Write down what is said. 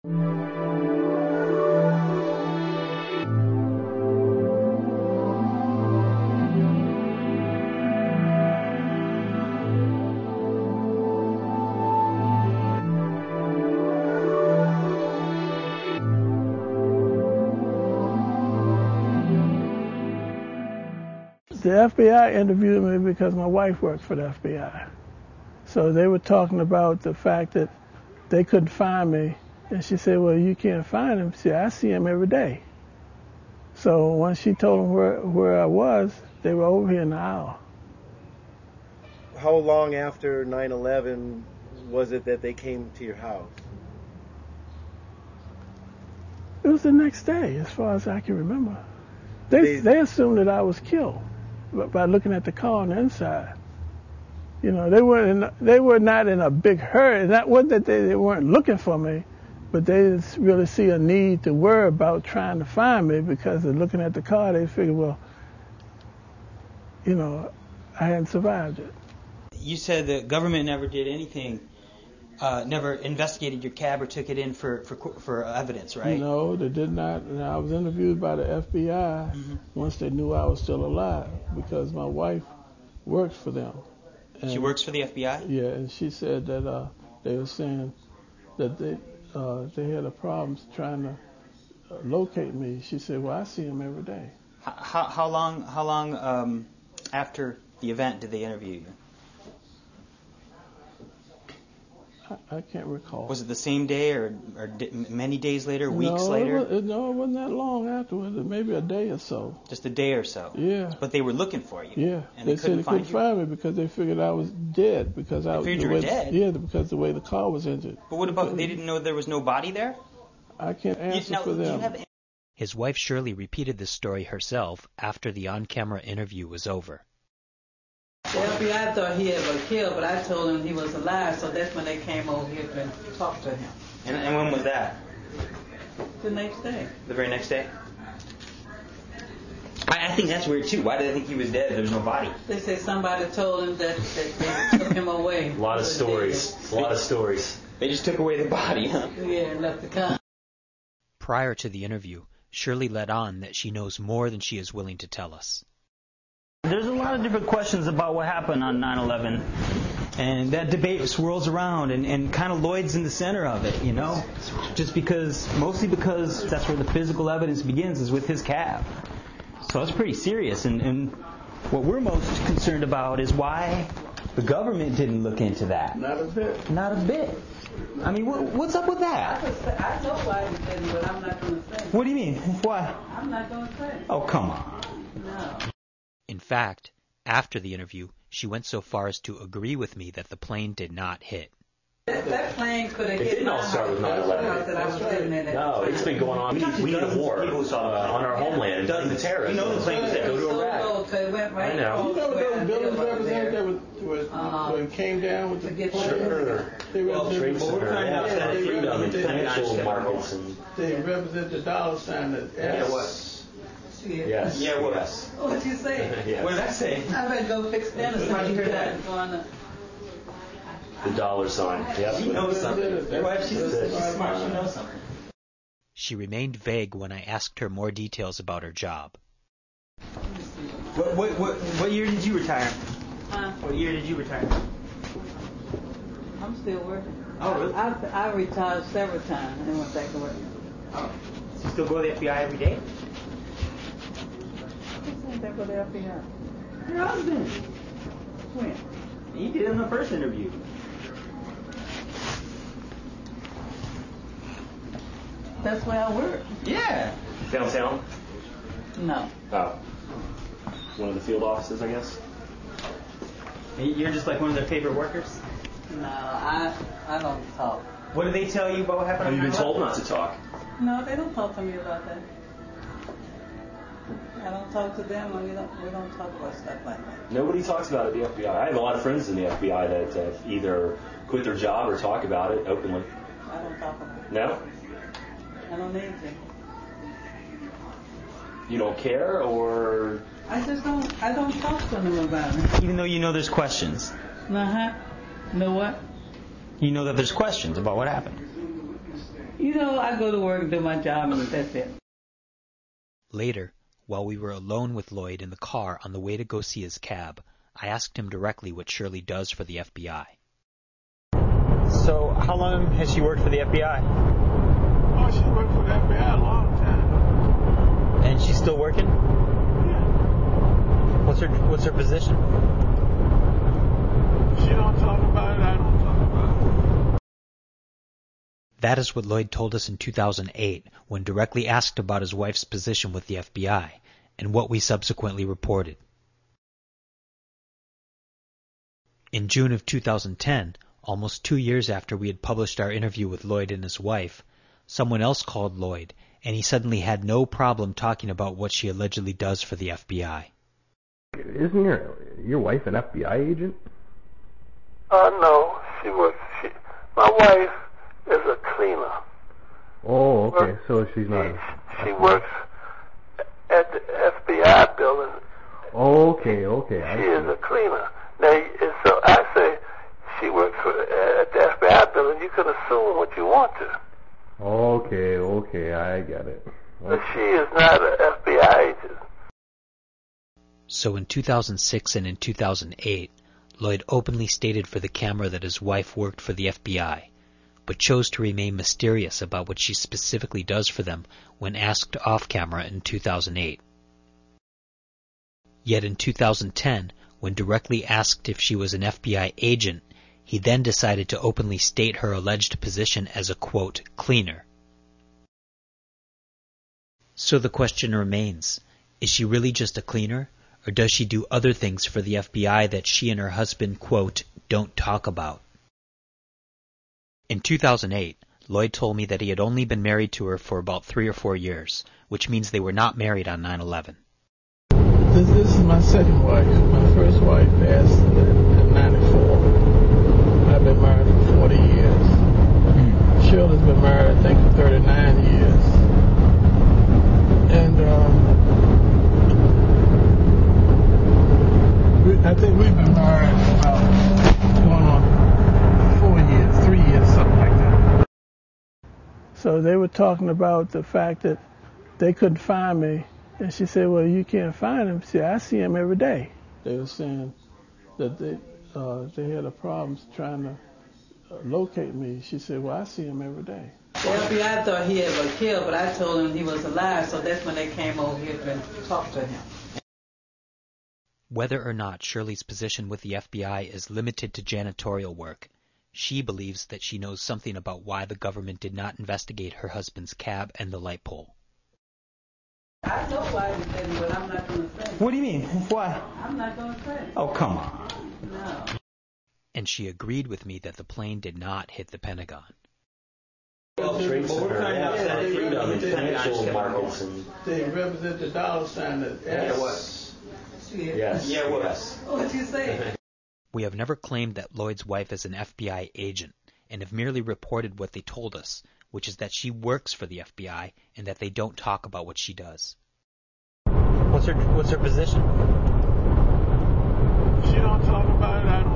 The FBI interviewed me because my wife works for the FBI. So they were talking about the fact that they couldn't find me. And she said, well, you can't find him. She said, I see him every day. So when she told them where I was, they were over here in the aisle. How long after 9/11 was it that they came to your house? It was the next day, as far as I can remember. They assumed that I was killed by looking at the car on the inside. You know, they were not in a big hurry. That wasn't that they weren't looking for me, but they didn't really see a need to worry about trying to find me because of looking at the car. They figured, well, you know, I hadn't survived it. You said the government never did anything, never investigated your cab or took it in for evidence, right? No, they did not. And I was interviewed by the FBI once they knew I was still alive because my wife works for them. And she works for the FBI? Yeah, and she said that they were saying that they had a problem trying to locate me. She said, well, I see him every day. How long after the event did they interview you? I can't recall. Was it the same day or many days later, weeks later? No, it wasn't that long afterwards. Maybe a day or so. Just a day or so? Yeah. But they were looking for you? Yeah. And they said they couldn't find me because they figured I was dead. They figured you were dead? Yeah, because the way the car was injured. But what about, they didn't know there was no body there? I can't answer for them. His wife Shirley repeated this story herself after the on-camera interview was over. The FBI thought he had been killed, but I told him he was alive, so that's when they came over here to talk to him. And when was that? The next day. The very next day? I think that's weird, too. Why did they think he was dead? There was no body. They said somebody told him that they took him away. A lot of stories. A lot of stories. They just took away the body, huh? Yeah, and left the car. Prior to the interview, Shirley let on that she knows more than she is willing to tell us. There's a lot of different questions about what happened on 9/11, and that debate swirls around, and kind of Lloyd's in the center of it, you know, mostly because that's where the physical evidence begins, is with his cab. So it's pretty serious, and what we're most concerned about is why the government didn't look into that. Not a bit. Not a bit. I mean, what's up with that? I know why he didn't, but I'm not going to say. What do you mean? Why? I'm not going to say. Oh, come on. No. In fact, after the interview, she went so far as to agree with me that the plane did not hit. That plane could have hit. It didn't all start with 9/11. No, it's been going on. We need a war on our homeland. The terrorists. You know the plane was there. Go to Iraq. I know. You know those buildings represented that when came down with the plane? Sure. They represent financial markets. They represent the dollar sign that S. Yes. Yeah, what? Yes. What'd you say? Yes. What did I say? I better go fix dinner since you heard that going on. The dollar sign. Yep. She knows something. Your wife, she's smart. She knows something. She remained vague when I asked her more details about her job. What year did you retire? Huh? What year did you retire? I'm still working. Oh, really? I retired several times and went back to work. Oh. So you still go to the FBI every day? What's that for the FBI? Your husband. When? You did it in the first interview. That's where I work. Yeah. Downtown? No. Oh. One of the field offices, I guess? You're just like one of their favorite workers? No, I don't talk. What did they tell you about what happened? Have you been told not to talk? No, they don't talk to me about that. I don't talk to them, and we don't talk about stuff like that. Nobody talks about it at the FBI. I have a lot of friends in the FBI that either quit their job or talk about it openly. I don't talk about it. No? I don't need to. You don't care, or? I don't talk to them about it. Even though you know there's questions. Uh-huh. Know what? You know that there's questions about what happened. You know, I go to work and do my job, and that's it. Later, while we were alone with Lloyd in the car on the way to go see his cab, I asked him directly what Shirley does for the FBI. So, how long has she worked for the FBI? Oh, she worked for the FBI a long time. And she's still working? Yeah. What's her position? She don't talk about it, I don't talk about it. That is what Lloyd told us in 2008 when directly asked about his wife's position with the FBI, and what we subsequently reported. In June of 2010, almost 2 years after we had published our interview with Lloyd and his wife, someone else called Lloyd, and he suddenly had no problem talking about what she allegedly does for the FBI. Isn't your wife an FBI agent? No, my wife is a cleaner. Oh, okay, so she's not. She works at the FBI building. Okay. She is a cleaner. Now, so I say she works at the FBI building. You can assume what you want to. Okay, I get it. But she is not an FBI agent. So in 2006 and in 2008, Lloyd openly stated for the camera that his wife worked for the FBI, but chose to remain mysterious about what she specifically does for them when asked off-camera in 2008. Yet in 2010, when directly asked if she was an FBI agent, he then decided to openly state her alleged position as a, quote, cleaner. So the question remains, is she really just a cleaner, or does she do other things for the FBI that she and her husband, quote, don't talk about? In 2008, Lloyd told me that he had only been married to her for about 3 or 4 years, which means they were not married on 9/11. This is my second wife. My first wife passed in 94. I've been married for 40 years. Shirley's been married, I think, for 39 years. And I think we've been married about going on 4 years, 3 years, something like that. So they were talking about the fact that they couldn't find me. And she said, well, you can't find him. See, I see him every day. They were saying that they had a problem trying to locate me. She said, well, I see him every day. The FBI thought he had been killed, but I told him he was alive, so that's when they came over here and talked to him. Whether or not Shirley's position with the FBI is limited to janitorial work, she believes that she knows something about why the government did not investigate her husband's cab and the light pole. I know why he didn't, but I'm not going to say. What do you mean? Why? I'm not going to say. Oh, come on. No. And she agreed with me that the plane did not hit the Pentagon. Trade Center, freedom and financial markets. They represent the dollar sign as S. Yes. Yeah, what? What'd you say? We have never claimed that Lloyd's wife is an FBI agent, and have merely reported what they told us, which is that she works for the FBI and that they don't talk about what she does. What's her position? She don't talk about it, I don't